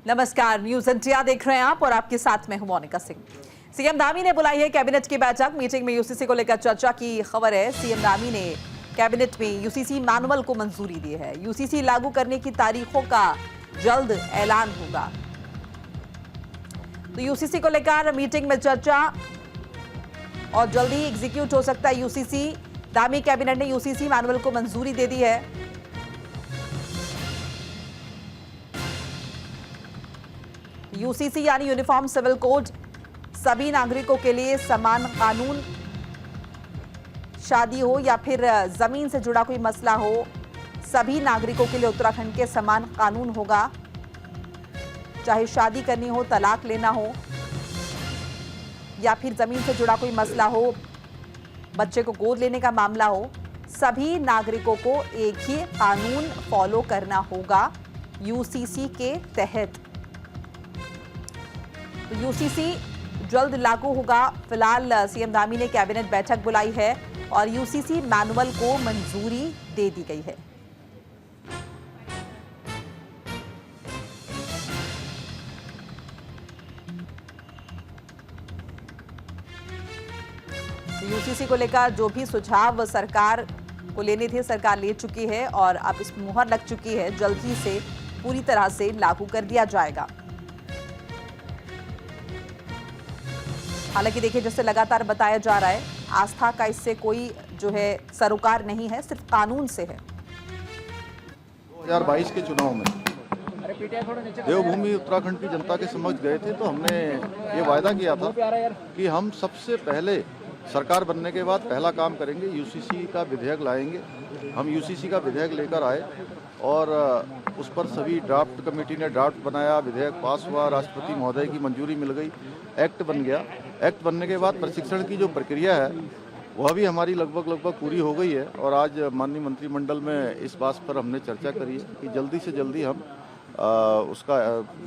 नमस्कार, news India देख रहे हैं आप और आपके साथ मैं हूं मोनिका सिंह। सीएम धामी ने बुलाई है कैबिनेट की बैठक। मीटिंग में यूसीसी को लेकर चर्चा की खबर है। सीएम धामी ने कैबिनेट में यूसीसी मैनुअल को मंजूरी दी है। यूसीसी लागू करने की तारीखों का जल्द ऐलान होगा। तो यूसीसी को लेकर मीटिंग में चर्चा और जल्दी एग्जीक्यूट हो सकता है यूसीसी। धामी कैबिनेट ने यूसीसी मैनुअल को मंजूरी दे दी है। यूसीसी यानी यूनिफॉर्म सिविल कोड, सभी नागरिकों के लिए समान कानून। शादी हो या फिर जमीन से जुड़ा कोई मसला हो, सभी नागरिकों के लिए उत्तराखंड के समान कानून होगा। चाहे शादी करनी हो, तलाक लेना हो या फिर जमीन से जुड़ा कोई मसला हो, बच्चे को गोद लेने का मामला हो, सभी नागरिकों को एक ही कानून फॉलो करना होगा यूसीसी के तहत। तो यूसीसी जल्द लागू होगा। फिलहाल सीएम धामी ने कैबिनेट बैठक बुलाई है और यूसीसी मैनुअल को मंजूरी दे दी गई है। तो यूसीसी को लेकर जो भी सुझाव सरकार को लेने थे, सरकार ले चुकी है और अब इस मुहर लग चुकी है। जल्दी से पूरी तरह से लागू कर दिया जाएगा। हालांकि देखिए, जैसे लगातार बताया जा रहा है, आस्था का इससे कोई जो है सरोकार नहीं है, सिर्फ कानून से है। 2022 के चुनाव में देवभूमि उत्तराखंड की जनता के समक्ष गए थे, तो हमने ये वायदा किया था कि हम सबसे पहले सरकार बनने के बाद पहला काम करेंगे, यूसीसी का विधेयक लाएंगे। हम यूसीसी का विधेयक लेकर आए और उस पर सभी ड्राफ्ट कमेटी ने ड्राफ्ट बनाया, विधेयक पास हुआ, राष्ट्रपति महोदय की मंजूरी मिल गई, एक्ट बन गया। एक्ट बनने के बाद प्रशिक्षण की जो प्रक्रिया है वह भी हमारी लगभग पूरी हो गई है। और आज माननीय मंत्रिमंडल में इस बात पर हमने चर्चा करी है कि जल्दी से जल्दी हम उसका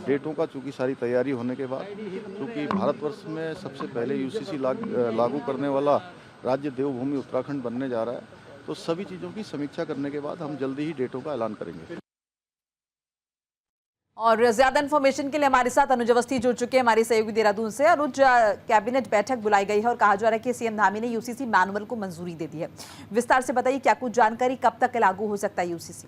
डेटों का, चूँकि सारी तैयारी होने के बाद, क्योंकि भारतवर्ष में सबसे पहले यूसीसी लागू करने वाला राज्य देवभूमि उत्तराखंड बनने जा रहा है, तो सभी चीज़ों की समीक्षा करने के बाद हम जल्दी ही डेटों का ऐलान करेंगे। और ज्यादा इन्फॉर्मेशन के लिए हमारे साथ अनुज अवस्थी जुड़ चुके हैं हमारे सहयोगी देहरादून से। अनुज, कैबिनेट बैठक बुलाई गई है और कहा जा रहा है कि सीएम धामी ने यूसीसी मैनुअल को मंजूरी दे दी है। विस्तार से बताइए, क्या कुछ जानकारी, कब तक लागू हो सकता है यूसीसी?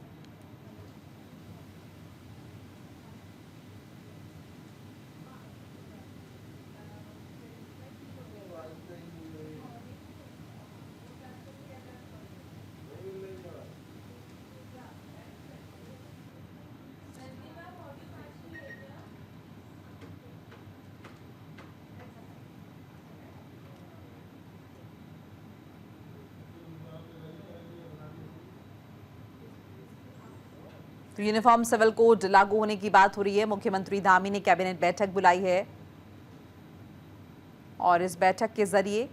तो यूनिफॉर्म सिविल कोड लागू होने की बात हो रही है। मुख्यमंत्री धामी ने कैबिनेट बैठक बुलाई है और इस बैठक के जरिए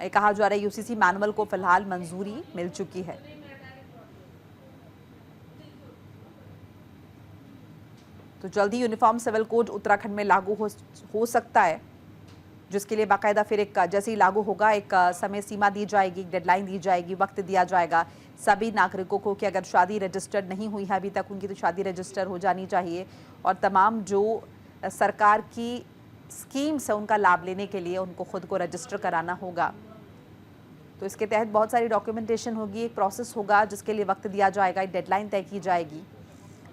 कहा जा रहा है यूसीसी मैनुअल को फिलहाल मंजूरी मिल चुकी है। तो जल्दी यूनिफॉर्म सिविल कोड उत्तराखंड में लागू हो सकता है, जिसके लिए बाकायदा फिर एक, जैसे ही लागू होगा, एक समय सीमा दी जाएगी, एक डेडलाइन दी जाएगी, वक्त दिया जाएगा सभी नागरिकों को कि अगर शादी रजिस्टर्ड नहीं हुई है अभी तक, उनकी तो शादी रजिस्टर हो जानी चाहिए और तमाम जो सरकार की स्कीम्स है उनका लाभ लेने के लिए उनको खुद को रजिस्टर कराना होगा। तो इसके तहत बहुत सारी डॉक्यूमेंटेशन होगी, एक प्रोसेस होगा जिसके लिए वक्त दिया जाएगा, एक डेडलाइन तय की जाएगी।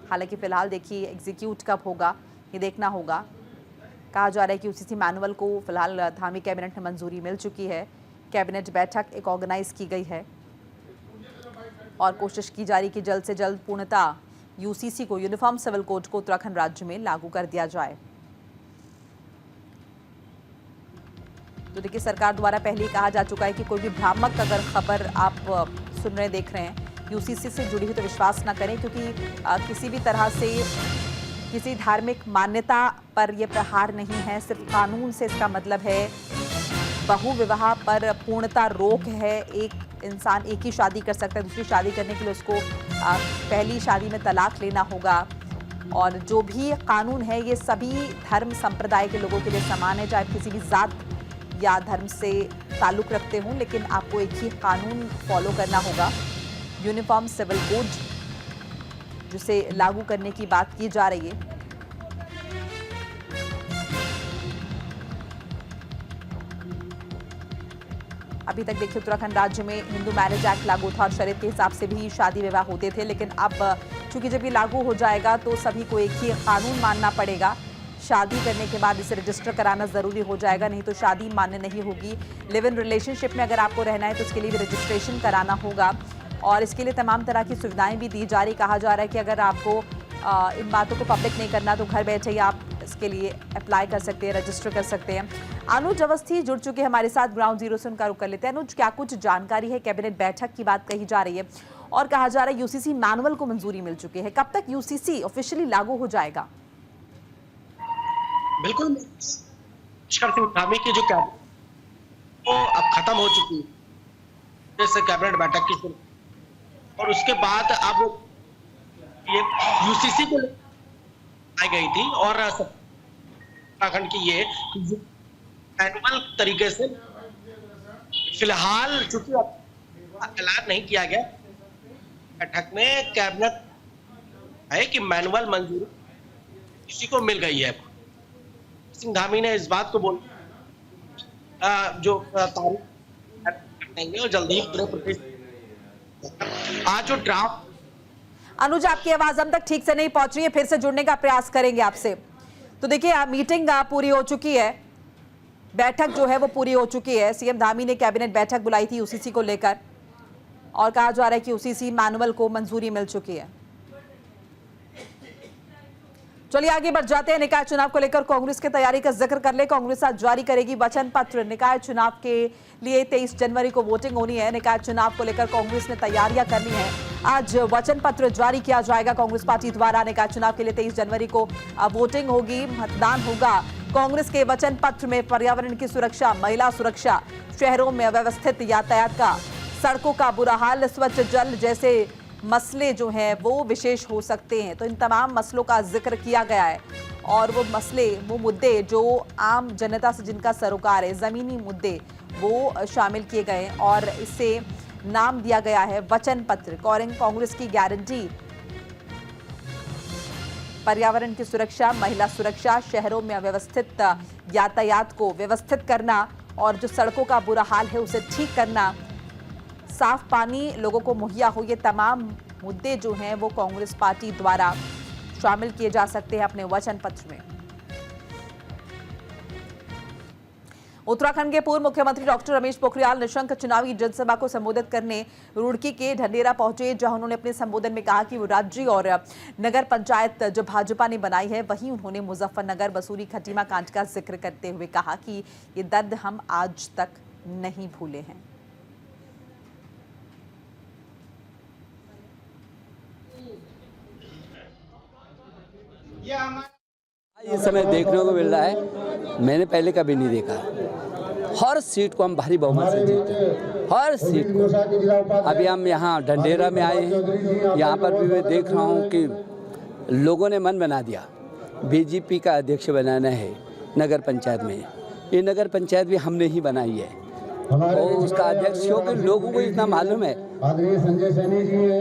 हालांकि फ़िलहाल देखिए एग्जीक्यूट कब होगा ये देखना होगा। कहा जा रहा है कि यूसीसी मैनुअल को फिलहाल धामी कैबिनेट में मंजूरी मिल चुकी है। कैबिनेट बैठक एक ऑर्गेनाइज की गई है और कोशिश की जा रही कि जल्द से जल्द पूर्णतः यूसीसी को, यूनिफॉर्म सिविल कोड को उत्तराखंड राज्य में लागू कर दिया जाए। तो देखिए, सरकार द्वारा पहले ही कहा जा चुका है कि कोई भी भ्रामक अगर खबर आप सुन रहे देख रहे हैं यूसीसी से जुड़ी हुई तो विश्वास ना करें, क्योंकि किसी भी तरह से किसी धार्मिक मान्यता पर यह प्रहार नहीं है। सिर्फ कानून से इसका मतलब है बहु विवाह पर पूर्णता रोक है। एक इंसान एक ही शादी कर सकता है, दूसरी शादी करने के लिए उसको पहली शादी में तलाक लेना होगा। और जो भी कानून है ये सभी धर्म संप्रदाय के लोगों के लिए समान है, चाहे किसी भी जात या धर्म से ताल्लुक़ रखते हों, लेकिन आपको एक ही कानून फॉलो करना होगा। यूनिफॉर्म सिविल कोड जिसे लागू करने की बात की जा रही है, अभी तक देखिए उत्तराखंड राज्य में हिंदू मैरिज एक्ट लागू था और शरीयत के हिसाब से भी शादी विवाह होते थे, लेकिन अब चूंकि जब ये लागू हो जाएगा तो सभी को एक ही कानून मानना पड़ेगा। शादी करने के बाद इसे रजिस्टर कराना जरूरी हो जाएगा, नहीं तो शादी मान्य नहीं होगी। लिव इन रिलेशनशिप में अगर आपको रहना है तो उसके लिए भी रजिस्ट्रेशन कराना होगा और इसके लिए तमाम तरह की सुविधाएं भी दी जा रही। कहा जा रहा है कि अगर आपको इन बातों को पब्लिक नहीं करना तो घर बैठे ही आप इसके लिए अप्लाई कर सकते हैं, रजिस्टर कर सकते हैं। अनुज अवस्थी जुड़ चुके हैं हमारे साथ, ग्राउंड जीरो से उनका रुख कर लेते हैं। अनुज, क्या कुछ जानकारी है? कैबिनेट बैठक की बात कही जा रही है और कहा जा रहा है यूसीसी मैनुअल को मंजूरी मिल चुकी है। कब तक यूसीसी ऑफिशियली लागू हो जाएगा? बिल्कुल, पुष्कर सिंह धामी की जो कैबिनेट वो अब खत्म हो चुकी है, जैसे कैबिनेट बैठक की शुरू और उसके बाद अब ये यूसीसी को आई गई थी और उत्तराखंड की ये मैनुअल तरीके से फिलहाल चूंकि ऐलान नहीं किया गया, बैठक में कैबिनेट है कि मैनुअल मंजूरी किसी को मिल गई है। सिंह धामी ने इस बात को बोला जो तारीख देंगे और जल्दी ही पूरे प्रदेश आज जो ड्राफ्ट। अनुज, आपकी आवाज हम तक ठीक से नहीं पहुंच रही है, फिर से जुड़ने का प्रयास करेंगे आपसे। तो देखिए मीटिंग पूरी हो चुकी है, बैठक जो है वो पूरी हो चुकी है। सीएम धामी ने कैबिनेट बैठक बुलाई थी यूसीसी को लेकर और कहा जा रहा है कि यूसीसी मैनुअल को मंजूरी मिल चुकी है। चलिए आगे बढ़ जाते हैं। निकाय चुनाव को लेकर कांग्रेस की तैयारी का जिक्र कर ले। कांग्रेस आज जारी करेगी वचन पत्र। निकाय चुनाव के लिए 23 जनवरी को वोटिंग होनी है। निकाय चुनाव को लेकर कांग्रेस ने तैयारियां करनी है। आज वचन पत्र जारी किया जाएगा कांग्रेस पार्टी द्वारा। निकाय चुनाव के लिए 23 जनवरी को वोटिंग होगी, मतदान होगा। कांग्रेस के वचन पत्र में पर्यावरण की सुरक्षा, महिला सुरक्षा, शहरों में अव्यवस्थित यातायात का, सड़कों का बुरा हाल, स्वच्छ जल जैसे मसले जो हैं वो विशेष हो सकते हैं। तो इन तमाम मसलों का जिक्र किया गया है और वो मसले, वो मुद्दे जो आम जनता से जिनका सरोकार है, ज़मीनी मुद्दे, वो शामिल किए गए हैं और इसे नाम दिया गया है वचन पत्र। कांग्रेस की गारंटी पर्यावरण की सुरक्षा, महिला सुरक्षा, शहरों में अव्यवस्थित यातायात को व्यवस्थित करना और जो सड़कों का बुरा हाल है उसे ठीक करना, साफ पानी लोगों को मुहैया हो, ये तमाम मुद्दे जो हैं वो कांग्रेस पार्टी द्वारा शामिल किए जा सकते हैं अपने वचन पत्र में। उत्तराखंड के पूर्व मुख्यमंत्री डॉक्टर रमेश पोखरियाल निशंक चुनावी जनसभा को संबोधित करने रुड़की के ढंढेरा पहुंचे, जहां उन्होंने अपने संबोधन में कहा कि वो राज्य और नगर पंचायत जो भाजपा ने बनाई है, वहीं उन्होंने मुजफ्फरनगर बसूरी खटीमा कांड का जिक्र करते हुए कहा कि ये दर्द हम आज तक नहीं भूले हैं। ये समय देखने को मिल रहा है, मैंने पहले कभी नहीं देखा। हर सीट को हम भारी बहुमत से जीते हैं, हर सीट को। अभी हम यहाँ ढंढेरा में आए हैं, यहाँ पर भी मैं देख रहा हूँ कि लोगों ने मन बना दिया, बीजेपी का अध्यक्ष बनाना है नगर पंचायत में। ये नगर पंचायत भी हमने ही बनाई है और उसका अध्यक्ष, क्योंकि लोगों को इतना मालूम है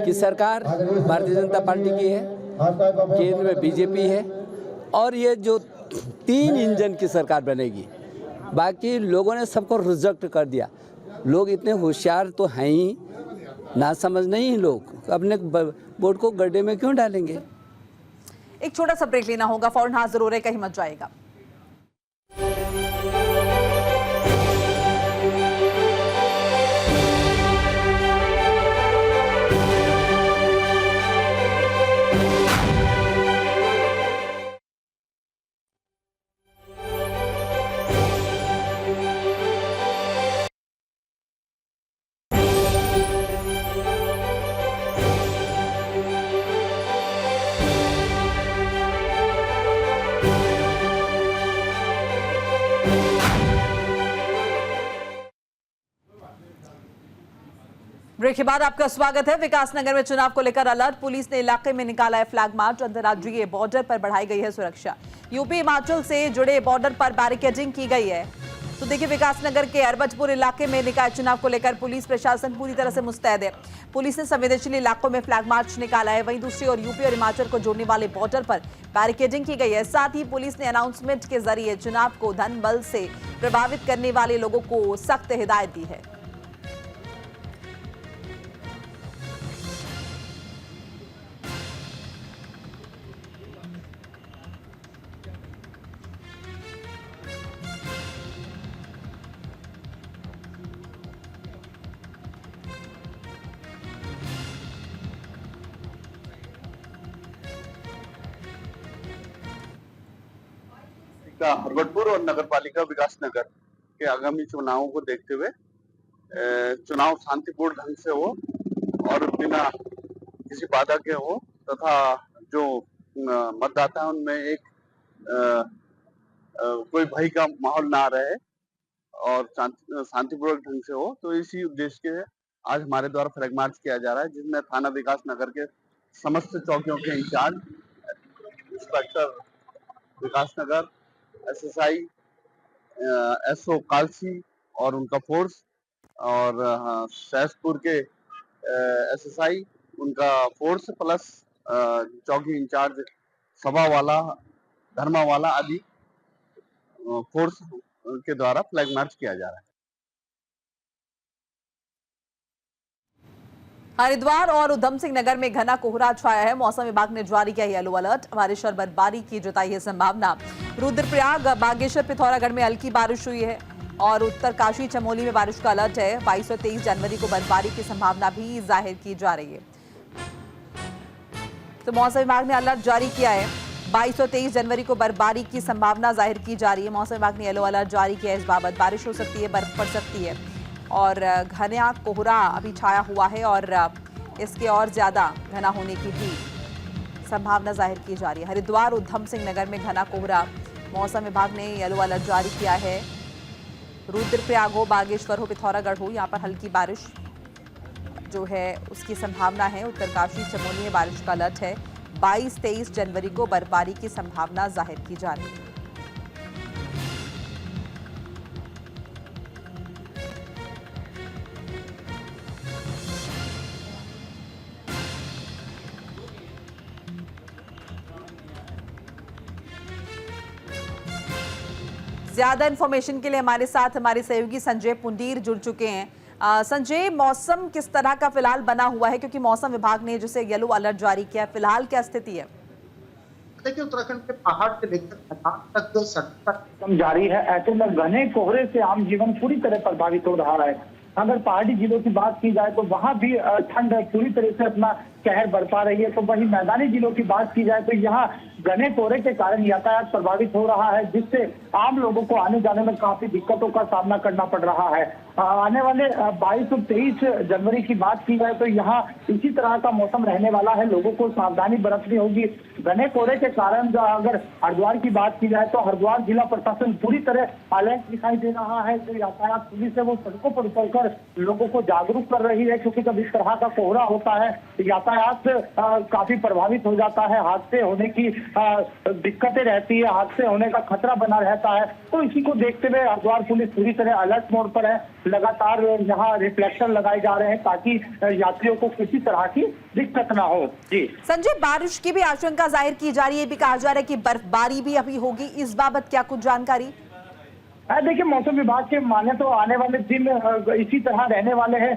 कि सरकार भारतीय जनता पार्टी की है, केंद्र में बीजेपी है और ये जो 3 इंजन की सरकार बनेगी। बाकी लोगों ने सबको रिजेक्ट कर दिया। लोग इतने होशियार तो हैं ही, ना समझ नहीं, लोग अपने वोट को गड्ढे में क्यों डालेंगे। एक छोटा सा ब्रेक लेना होगा, फौरन हाथ जरूर है, कहीं मत जाएगा। ब्रेक के बाद आपका स्वागत है। विकासनगर में चुनाव को लेकर अलर्ट, पुलिस ने इलाके में निकाला है फ्लैग मार्च। अंतर्राज्यीय बॉर्डर पर बढ़ाई गई है सुरक्षा। यूपी हिमाचल से जुड़े बॉर्डर पर बैरिकेडिंग की गई है। तो देखिए, विकासनगर के अरबजपुर इलाके में निकाय चुनाव को लेकर पुलिस प्रशासन पूरी तरह से मुस्तैद है। पुलिस ने संवेदनशील इलाकों में फ्लैग मार्च निकाला है। वहीं दूसरी ओर यूपी और हिमाचल को जोड़ने वाले बॉर्डर पर बैरिकेडिंग की गई है। साथ ही पुलिस ने अनाउंसमेंट के जरिए चुनाव को धन बल से प्रभावित करने वाले लोगों को सख्त हिदायत दी है। का हरवटपुर और नगरपालिका विकास नगर के आगामी चुनावों को देखते हुए चुनाव शांतिपूर्ण ढंग से हो और बिना किसी बाधा के हो, तथा जो मतदाता है उनमें एक कोई भय का माहौल ना रहे और शांतिपूर्वक ढंग से हो। तो इसी उद्देश्य के आज हमारे द्वारा फ्लैग मार्च किया जा रहा है, जिसमें थाना विकास नगर के समस्त चौकियों के इंचार्ज, इंस्पेक्टर विकास नगर, SSI, SO कालसी और उनका फोर्स, और सहसपुर के SSI उनका फोर्स, प्लस चौकी इंचार्ज सभा वाला, धर्मा वाला आदि फोर्स के द्वारा फ्लैग मार्च किया जा रहा है। हरिद्वार और उधम सिंह नगर में घना कोहरा छाया है। मौसम विभाग ने जारी किया येलो अलर्ट। बारिश और बर्फबारी की जताई है संभावना। रुद्रप्रयाग, बागेश्वर, पिथौरागढ़ में हल्की बारिश हुई है और उत्तरकाशी, चमोली में बारिश का अलर्ट है। 22 और 23 जनवरी को बर्फबारी की संभावना भी जाहिर की जा रही है। तो मौसम विभाग ने अलर्ट जारी किया है। 22 और 23 जनवरी को बर्फबारी की संभावना जाहिर की जा रही है। मौसम विभाग ने येलो अलर्ट जारी किया है। इस बाबत बारिश हो सकती है, बर्फ पड़ सकती है और घना कोहरा अभी छाया हुआ है और इसके और ज्यादा घना होने की भी संभावना जाहिर की जा रही है। हरिद्वार, उधम सिंह नगर में घना कोहरा, मौसम विभाग ने येलो अलर्ट जारी किया है। रुद्रप्रयाग हो, बागेश्वर हो, पिथौरागढ़ हो, यहाँ पर हल्की बारिश जो है उसकी संभावना है। उत्तरकाशी, चमोली में बारिश का अलर्ट है। 22-23 जनवरी को बर्फबारी की संभावना जाहिर की जा रही है। ज्यादा इंफॉर्मेशन के लिए हमारे साथ हमारे सहयोगी संजय पुंडीर जुड़ चुके हैं। संजय, मौसम किस तरह का फिलहाल बना हुआ है, क्योंकि मौसम विभाग ने जैसे येलो अलर्ट जारी किया है, फिलहाल क्या स्थिति है? देखिए, उत्तराखंड के पहाड़ से लेकर मैदान तक सर्दी जारी है। ऐसे में घने कोहरे से आम जीवन पूरी तरह प्रभावित हो रहा है। अगर पहाड़ी जिलों की बात की जाए तो वहां भी ठंड पूरी तरह से अपना कहर बरपा रही है, तो वहीं मैदानी जिलों की बात की जाए तो यहाँ घने कोहरे के कारण यातायात प्रभावित हो रहा है, जिससे आम लोगों को आने जाने में काफी दिक्कतों का सामना करना पड़ रहा है। आने वाले 22 और 23 जनवरी की बात की जाए तो यहाँ इसी तरह का मौसम रहने वाला है। लोगों को सावधानी बरतनी होगी। घने कोहरे के कारण अगर हरिद्वार की बात की जाए तो हरिद्वार जिला प्रशासन पूरी तरह अलर्ट दिखाई दे रहा है। जो यातायात पुलिस है वो सड़कों पर उतरकर लोगों को जागरूक कर रही है, क्योंकि जब इस तरह का कोहरा होता है तो यातायात काफी प्रभावित हो जाता है। हादसे होने की दिक्कतें रहती है, हादसे होने का खतरा बना रहता है। तो इसी को देखते हुए हरिद्वार पुलिस पूरी तरह अलर्ट मोड पर है। लगातार यहाँ रिफ्लेक्टर लगाए जा रहे हैं ताकि यात्रियों को किसी तरह की दिक्कत ना हो। जी संजय, बारिश की भी आशंका जाहिर की जा रही है, भी कहा जा रहा है कि बर्फबारी भी अभी होगी। इस बाबत क्या कुछ जानकारी? देखिए, मौसम विभाग के माने तो आने वाले दिन इसी तरह रहने वाले हैं।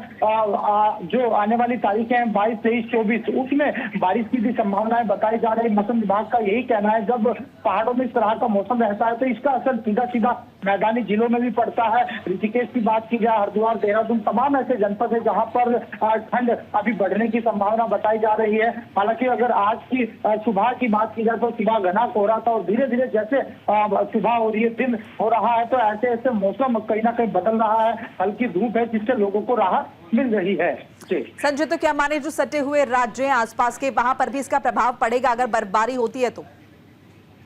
जो आने वाली तारीखें हैं 22, 23, 24, उसमें बारिश की भी संभावनाएं बताई जा रही है। मौसम विभाग का यही कहना है, जब पहाड़ों में इस तरह का मौसम रहता है तो इसका असर सीधा सीधा मैदानी जिलों में भी पड़ता है। ऋषिकेश की बात की जाए, हरिद्वार, देहरादून, तमाम ऐसे जनपद है जहां पर ठंड अभी बढ़ने की संभावना बताई जा रही है। हालांकि अगर आज की सुबह की बात की जाए तो सुबह घना कोहरा था और धीरे धीरे जैसे सुबह हो रही है, दिन हो रहा है, तो ऐसे ऐसे मौसम कहीं ना कहीं बदल रहा है। हल्की धूप है जिससे लोगों को राहत मिल रही है। संजय, तो क्या माने जो सटे हुए राज्य हैं आसपास के, वहां पर भी इसका प्रभाव पड़ेगा अगर बर्फबारी होती है तो?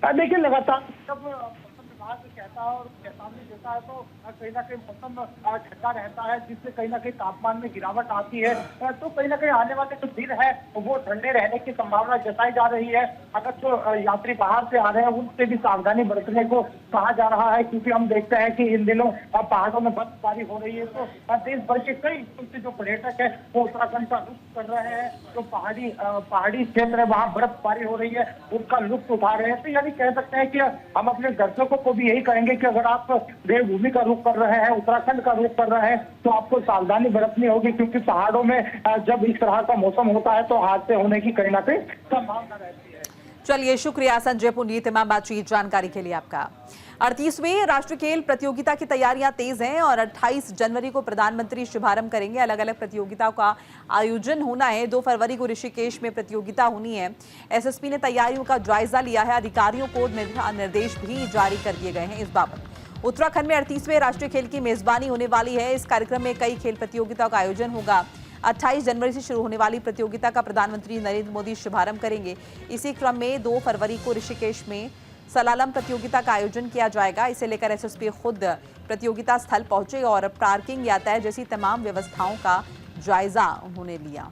देखिए, लगातार जब मौसम विभाग कहता है और चेतावनी देता है तो कहीं ना कहीं मौसम ठंडा रहता है, जिससे कहीं ना कहीं तापमान में गिरावट आती है। तो कहीं ना कहीं आने वाले जो दिन है वो ठंडे रहने की संभावना जताई जा रही है। अगर जो यात्री बाहर से आ रहे हैं उनसे भी सावधानी बरतने को कहा जा रहा है, क्योंकि हम देखते हैं कि इन दिनों पहाड़ों में बर्फबारी हो रही है। तो देश भर के कई स्कूल से जो पर्यटक है वो उत्तराखंड का रुख कर रहे हैं। जो पहाड़ी क्षेत्र है वहाँ बर्फबारी हो रही है, उनका लुत्फ उठा रहे हैं। तो यानी कह सकते हैं कि हम अपने दर्शकों को भी यही कहेंगे कि अगर आप देवभूमि का रुख कर रहे हैं, उत्तराखंड का रुख कर रहे हैं, तो आपको सावधानी बरतनी होगी, क्योंकि पहाड़ों में जब इस तरह का मौसम होता है तो हादसे होने की कहीं ना कहीं संभावना रहती है। चलिए, शुक्रिया संजय पुनीत, तमाम बातचीत जानकारी के लिए आपका। 38वें राष्ट्रीय खेल प्रतियोगिता की तैयारियां तेज हैं और 28 जनवरी को प्रधानमंत्री शुभारंभ करेंगे। अलग अलग प्रतियोगिताओं का आयोजन होना है। 2 फरवरी को ऋषिकेश में प्रतियोगिता होनी है। एसएसपी ने तैयारियों का जायजा लिया है। अधिकारियों को निर्देश भी जारी कर दिए गए हैं इस बाबत। उत्तराखंड में 38वें राष्ट्रीय खेल की मेजबानी होने वाली है। इस कार्यक्रम में कई खेल प्रतियोगिताओं का आयोजन होगा। 28 जनवरी से शुरू होने वाली प्रतियोगिता का प्रधानमंत्री नरेंद्र मोदी शुभारंभ करेंगे। इसी क्रम में 2 फरवरी को ऋषिकेश में सलालम प्रतियोगिता का आयोजन किया जाएगा। इसे लेकर एसएसपी खुद प्रतियोगिता स्थल पहुंचे और पार्किंग, यातायात जैसी तमाम व्यवस्थाओं का जायजा उन्होंने लिया।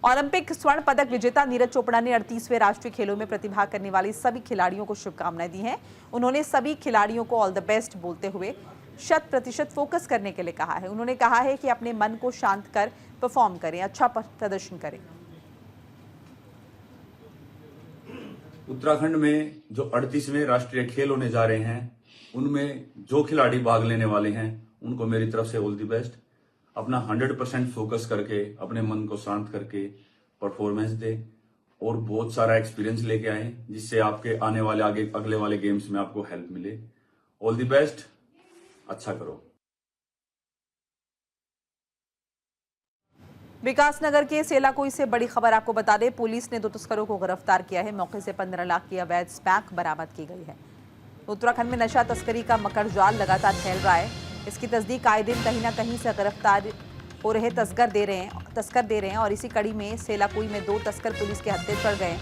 ओलंपिक स्वर्ण पदक विजेता नीरज चोपड़ा ने 38वें राष्ट्रीय खेलों में प्रतिभाग करने वाली सभी खिलाड़ियों को शुभकामनाएं दी हैं। उन्होंने सभी खिलाड़ियों को ऑल द बेस्ट बोलते हुए 100% फोकस करने के लिए कहा है। उन्होंने कहा है कि अपने मन को शांत कर परफॉर्म करें, अच्छा प्रदर्शन करें। उत्तराखंड में जो 38वें राष्ट्रीय खेल होने जा रहे हैं, उनमें जो खिलाड़ी भाग लेने वाले हैं उनको मेरी तरफ से ऑल द बेस्ट। अपना 100% फोकस करके, अपने मन को शांत करके परफॉर्मेंस दे और बहुत सारा एक्सपीरियंस लेके आए, जिससे आपके आने वाले अगले वाले गेम्स में आपको हेल्प मिले। ऑल द बेस्ट, अच्छा करो। विकासनगर के सेलाकोई से बड़ी खबर आपको बता दें, पुलिस ने 2 तस्करों को गिरफ्तार किया है। मौके से 15 लाख की अवैध स्मैक बरामद की गई है। उत्तराखंड में नशा तस्करी का मकर जाल लगातार फैल रहा है। इसकी तस्दीक आए दिन कहीं ना कहीं से गिरफ्तार हो रहे तस्कर दे रहे हैं और इसी कड़ी में सेलाकोई में 2 तस्कर पुलिस के हत्थे चढ़ गए,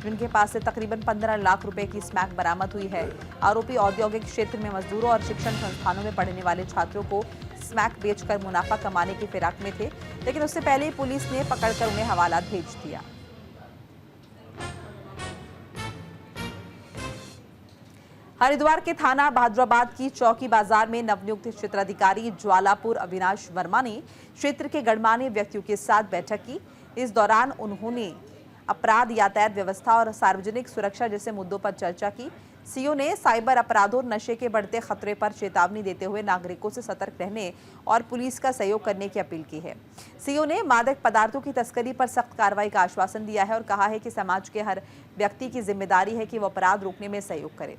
जिनके पास से तकरीबन 15 लाख रुपए की स्मैक बरामद हुई है। आरोपी औद्योगिक क्षेत्र में मजदूरों और शिक्षण संस्थानों में पढ़ने वाले छात्रों को स्मैक बेचकर मुनाफा कमाने की फिराक में थे, लेकिन उससे पहले ही पुलिस ने पकड़कर उन्हें हवालात भेज दिया। हरिद्वार के थाना बहादुराबाद की चौकी बाजार में नवनियुक्त क्षेत्राधिकारी ज्वालापुर अविनाश वर्मा ने क्षेत्र के गणमान्य व्यक्तियों के साथ बैठक की। इस दौरान उन्होंने अपराध, यातायात व्यवस्था और सार्वजनिक सुरक्षा जैसे मुद्दों पर चर्चा की। सीओ ने साइबर अपराधों और नशे के बढ़ते खतरे पर चेतावनी देते हुए नागरिकों से सतर्क रहने और पुलिस का सहयोग करने की अपील की है। सीओ ने मादक पदार्थों की तस्करी पर सख्त कार्रवाई का आश्वासन दिया है और कहा है कि समाज के हर व्यक्ति की जिम्मेदारी है कि वो अपराध रोकने में सहयोग करे।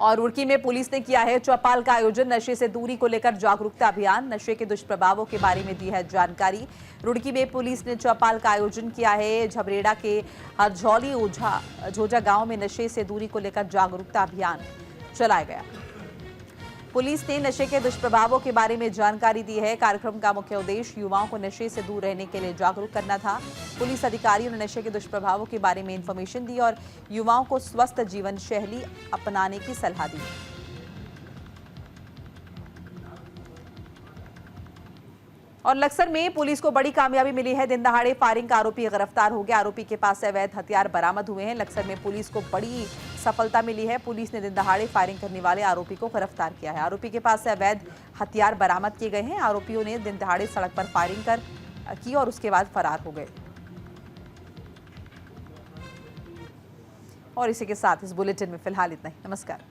और रुड़की में पुलिस ने किया है चौपाल का आयोजन। नशे से दूरी को लेकर जागरूकता अभियान, नशे के दुष्प्रभावों के बारे में दी है जानकारी। रुड़की में पुलिस ने चौपाल का आयोजन किया है। झबरेड़ा के हरझौली झोजा गांव में नशे से दूरी को लेकर जागरूकता अभियान चलाया गया। पुलिस ने नशे के दुष्प्रभावों के बारे में जानकारी दी है। कार्यक्रम का मुख्य उद्देश्य युवाओं को नशे से दूर रहने के लिए जागरूक करना था। पुलिस अधिकारियों ने नशे के दुष्प्रभावों के बारे में इंफॉर्मेशन दी और युवाओं को स्वस्थ जीवन शैली अपनाने की सलाह दी। और लक्सर में पुलिस को बड़ी कामयाबी मिली है। दिन दहाड़े फायरिंग का आरोपी गिरफ्तार हो गया। आरोपी के पास से अवैध हथियार बरामद हुए हैं। लक्सर में पुलिस को बड़ी सफलता मिली है। पुलिस ने दिन दहाड़े फायरिंग करने वाले आरोपी को गिरफ्तार किया है। आरोपी के पास से अवैध हथियार बरामद किए गए हैं। आरोपियों ने दिन दहाड़े सड़क पर फायरिंग की और उसके बाद फरार हो गए। और इसी के साथ इस बुलेटिन में फिलहाल इतना ही। नमस्कार।